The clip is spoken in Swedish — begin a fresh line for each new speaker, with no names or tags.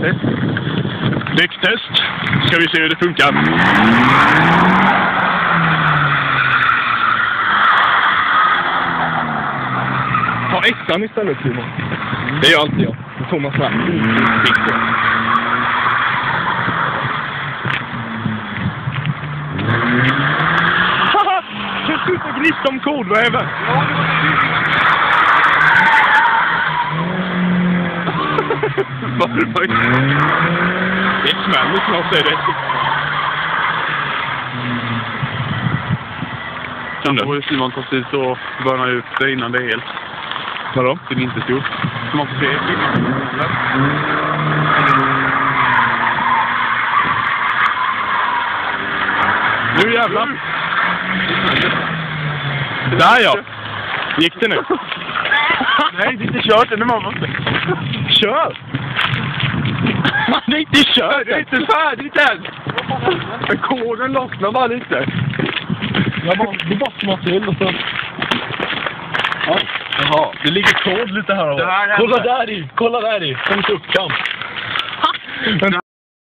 Däcktest.
Däcktest. Ska vi se hur det funkar. Ta ettan istället, Simon. Det gör alltid jag. Då får man fram. Haha! Jag ska ut och gnista om kodväven. Det är smäller snart, säger det.
Kan då Simon ta sig ut och börna ut det innan det är helt.
Vadå?
Det är inte stort. Så man får se.
Nu jävlar. Där ja. Gick det nu?
Nej, det är inte kört ännu, mamma.
Kör! Det är inte kört!
Det är inte färdigt än! Men koden lossnar bara lite.
Det bara smart till och så... Ja. Jaha, det ligger kod lite här. Kolla där i! Kolla där i! Som tuckan.